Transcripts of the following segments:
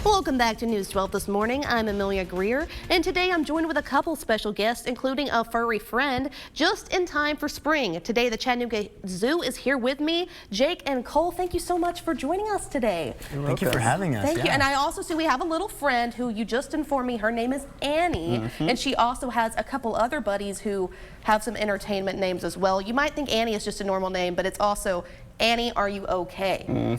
Welcome back to News 12 this morning. I'm Amelia Greer, and today I'm joined with a couple special guests, including a furry friend, just in time for spring. Today, the Chattanooga Zoo is here with me. Jake and Cole, thank you so much for joining us today. Thank you for having us. Thank you. And I also see we have a little friend who you just informed me her name is Annie, and she also has a couple other buddies who have some entertainment names as well. You might think Annie is just a normal name, but it's also Annie, are you okay?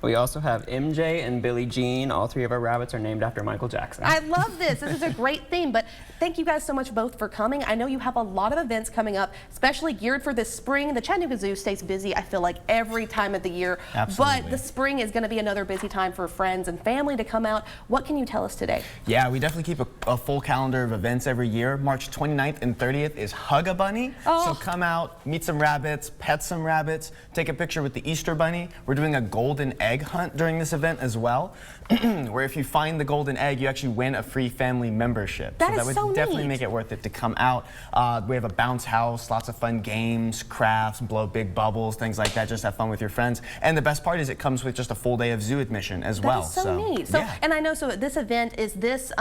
We also have MJ and Billie Jean. All three of our rabbits are named after Michael Jackson. I love this. This is a great theme, but thank you guys so much both for coming. I know you have a lot of events coming up, especially geared for this spring. The Chattanooga Zoo stays busy, I feel like, every time of the year. Absolutely. But the spring is going to be another busy time for friends and family to come out. What can you tell us today? Yeah, we definitely keep a full calendar of events every year. March 29th and 30th is Hug a Bunny. So come out, meet some rabbits, pet some rabbits, take a picture with the Easter Bunny. We're doing a golden egg hunt during this event as well, where if you find the golden egg, you actually win a free family membership. That would definitely make it worth it to come out. We have a bounce house, lots of fun games, crafts, blow big bubbles, things like that. Just have fun with your friends. And the best part is it comes with just a full day of zoo admission as well. That is so neat. So, yeah. And I know, so this event, is this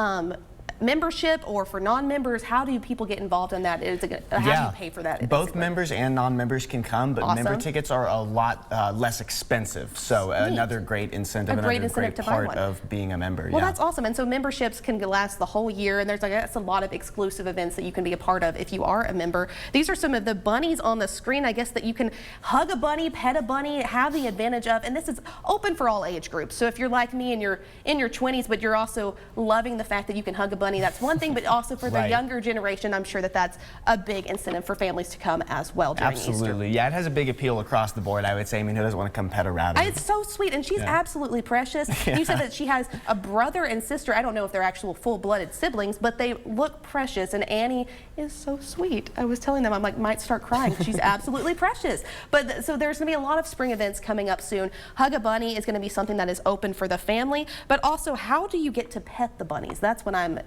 membership, or for non-members, how do people get involved in that? How do you pay for that? Both members and non-members can come, but member tickets are a lot less expensive. So another great incentive, another great part of being a member. Well, that's awesome. And so memberships can last the whole year, and that's a lot of exclusive events that you can be a part of if you are a member. These are some of the bunnies on the screen, I guess, that you can hug a bunny, pet a bunny, have the advantage of, and this is open for all age groups. So if you're like me and you're in your 20s, but you're also loving the fact that you can hug a bunny, that's one thing, but also for the younger generation, I'm sure that that's a big incentive for families to come as well during Absolutely. Easter. Yeah, it has a big appeal across the board, I would say. I mean, who doesn't want to come pet a rabbit? It's so sweet, and she's absolutely precious. You said that she has a brother and sister. I don't know if they're actual full-blooded siblings, but they look precious, and Annie is so sweet. I was telling them, I'm like, might start crying. She's absolutely precious. But so there's going to be a lot of spring events coming up soon. Hug a Bunny is going to be something that is open for the family, but also, how do you get to pet the bunnies? That's what I'm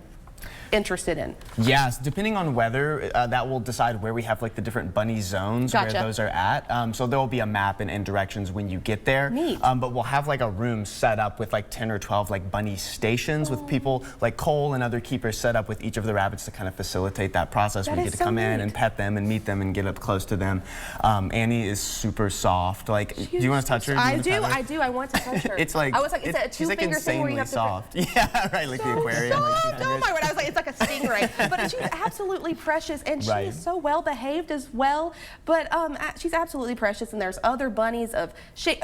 interested in. Yes, depending on weather, that will decide where we have like the different bunny zones where those are at. So there will be a map and directions when you get there. Neat. But we'll have like a room set up with like 10 or 12 like bunny stations with people like Cole and other keepers set up with each of the rabbits to kind of facilitate that process where you get to come in and pet them and meet them and get up close to them. Annie is super soft. Like, do you want to touch her? I do. I want to touch her. It's like, I was like, it's a two-finger thing where you have to soft. Yeah, right, like the aquarium. Oh my word, I was like, it's like a stingray. But she's absolutely precious, and she is so well behaved as well. But she's absolutely precious, and there's other bunnies of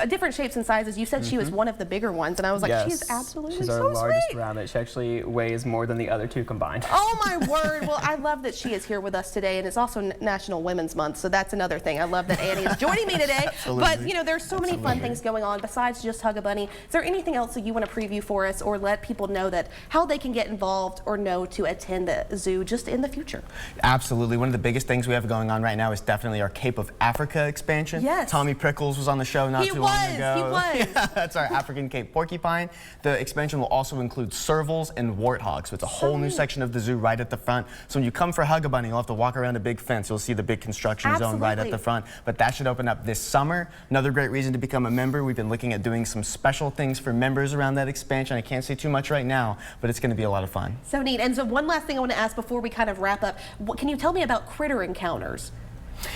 different shapes and sizes. You said she was one of the bigger ones, and I was like, she's absolutely she's our largest rabbit. She actually weighs more than the other two combined. Oh my word. Well, I love that she is here with us today, and it's also National Women's Month, so that's another thing. I love that Annie is joining me today. But you know, there's so many fun things going on besides just Hug a Bunny. Is there anything else that you want to preview for us, or let people know that how they can get involved or know to attend the zoo just in the future? Absolutely. One of the biggest things we have going on right now is definitely our Cape of Africa expansion. Yes. Tommy Prickles was on the show not too long ago. He was. Yeah, that's our African Cape porcupine. The expansion will also include servals and warthogs. So it's a whole new section of the zoo right at the front. So when you come for Hug a Bunny, you'll have to walk around a big fence. You'll see the big construction zone right at the front. But that should open up this summer. Another great reason to become a member. We've been looking at doing some special things for members around that expansion. I can't say too much right now, but it's going to be a lot of fun. So neat. And so one last thing I want to ask before we kind of wrap up. Can you tell me about critter encounters?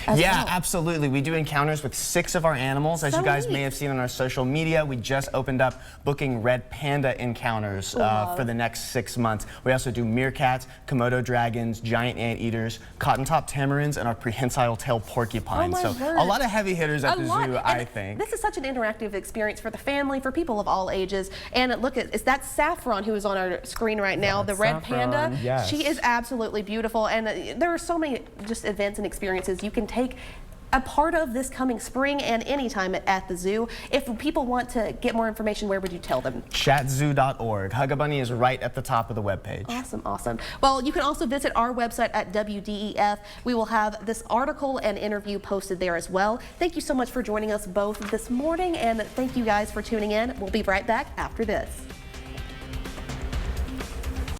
Absolutely. We do encounters with 6 of our animals. As you guys may have seen on our social media, we just opened up booking red panda encounters for the next 6 months. We also do meerkats, Komodo dragons, giant anteaters, cotton-top tamarins, and our prehensile tail porcupine. So a lot of heavy hitters at the zoo, I think. This is such an interactive experience for the family, for people of all ages. And look, it's that Saffron who is on our screen right now, the red panda. Yes. She is absolutely beautiful. And there are so many just events and experiences you can take a part of this coming spring and anytime at the zoo. If people want to get more information, where would you tell them? Chatzoo.org. Hug a Bunny is right at the top of the webpage. Awesome, awesome. Well, you can also visit our website at WDEF. We will have this article and interview posted there as well. Thank you so much for joining us both this morning, and thank you guys for tuning in. We'll be right back after this.